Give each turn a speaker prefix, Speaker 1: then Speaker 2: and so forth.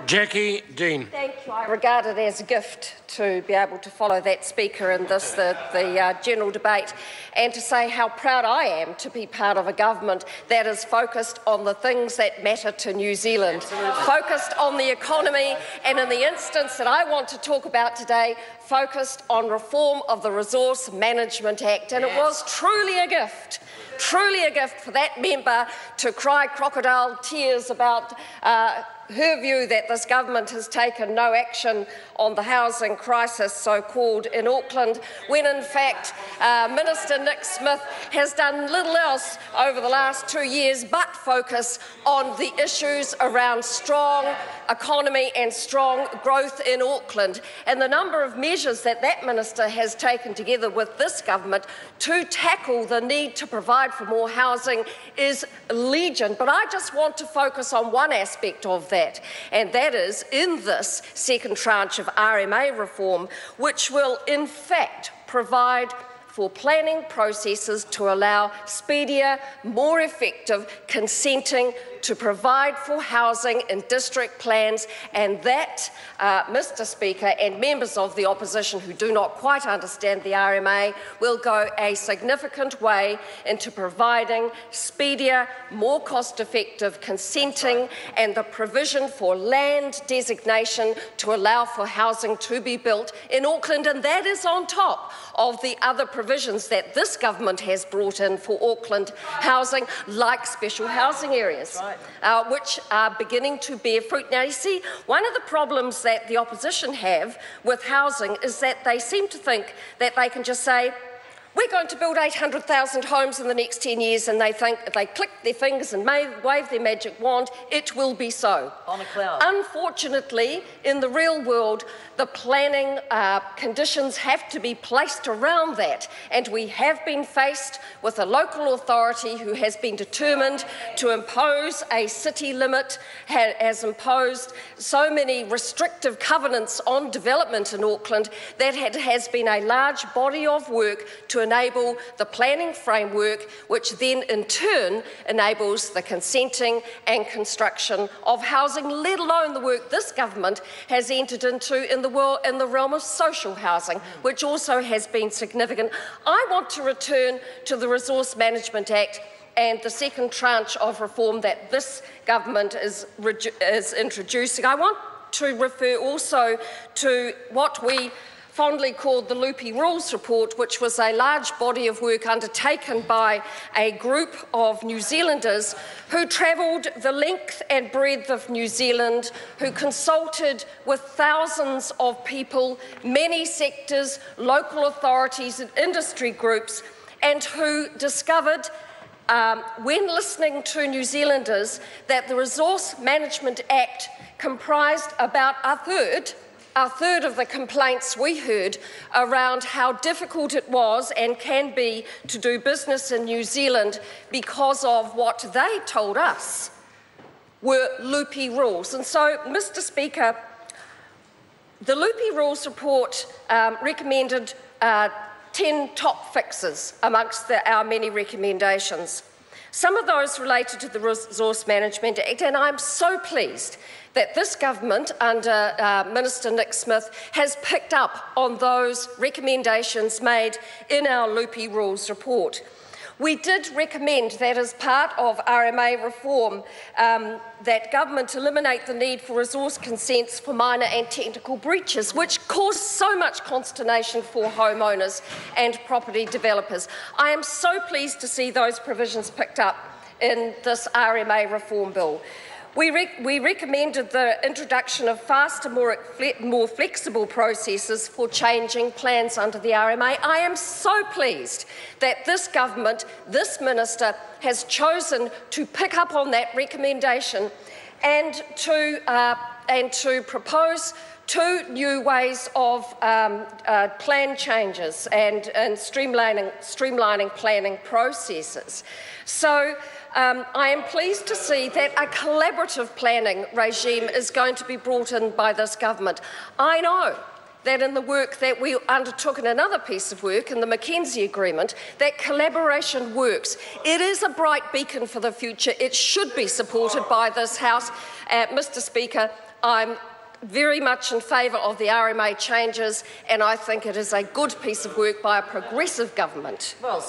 Speaker 1: Jackie Dean.
Speaker 2: Thank you. I regard it as a gift to be able to follow that speaker in this, the general debate, and to say how proud I am to be part of a government that is focused on the things that matter to New Zealand, focused on the economy, and in the instance that I want to talk about today, focused on reform of the Resource Management Act. And it was truly a gift for that member to cry crocodile tears about her view that this government has taken no action on the housing crisis, so-called, in Auckland, when in fact Minister Nick Smith has done little else over the last 2 years but focus on the issues around strong economy and strong growth in Auckland. And the number of measures that minister has taken together with this government to tackle the need to provide for more housing is legion. But I just want to focus on one aspect of that, and that is in this second tranche of RMA reform, which will in fact provide for planning processes to allow speedier, more effective consenting to provide for housing in district plans, and that, Mr Speaker, and members of the opposition who do not quite understand the RMA, will go a significant way into providing speedier, more cost-effective consenting and the provision for land designation to allow for housing to be built in Auckland, and that is on top of the other provisions that this government has brought in for Auckland housing, like special housing areas. Which are beginning to bear fruit. Now, you see, one of the problems that the opposition have with housing is that they seem to think that they can just say, we're going to build 800,000 homes in the next 10 years, and they think if they click their fingers and wave their magic wand, it will be so.
Speaker 3: On a cloud.
Speaker 2: Unfortunately, in the real world, the planning conditions have to be placed around that, and we have been faced with a local authority who has been determined to impose a city limit, has imposed so many restrictive covenants on development in Auckland that it has been a large body of work to enable the planning framework, which then in turn enables the consenting and construction of housing, let alone the work this government has entered into in the realm of social housing, which also has been significant. I want to return to the Resource Management Act and the second tranche of reform that this government is introducing. I want to refer also to what we fondly called the Loopy Rules Report, which was a large body of work undertaken by a group of New Zealanders who travelled the length and breadth of New Zealand, who consulted with thousands of people, many sectors, local authorities and industry groups, and who discovered when listening to New Zealanders that the Resource Management Act comprised about a third of the complaints we heard around how difficult it was and can be to do business in New Zealand because of what they told us were loopy rules. And so, Mr Speaker, the Loopy Rules report recommended 10 top fixes amongst our many recommendations. Some of those related to the Resource Management Act, and I'm so pleased that this government, under Minister Nick Smith, has picked up on those recommendations made in our Loopy Rules report. We did recommend that as part of RMA reform, that government eliminate the need for resource consents for minor and technical breaches, which caused so much consternation for homeowners and property developers. I am so pleased to see those provisions picked up in this RMA reform bill. We recommended the introduction of faster, more flexible processes for changing plans under the RMA. I am so pleased that this government, this minister, has chosen to pick up on that recommendation and to propose 2 new ways of plan changes and streamlining planning processes. So I am pleased to see that a collaborative planning regime is going to be brought in by this government. I know that in the work that we undertook in another piece of work, in the Mackenzie Agreement, that collaboration works. It is a bright beacon for the future. It should be supported by this House, Mr Speaker, I'm very much in favour of the RMA changes, and I think it is a good piece of work by a progressive government.
Speaker 1: Well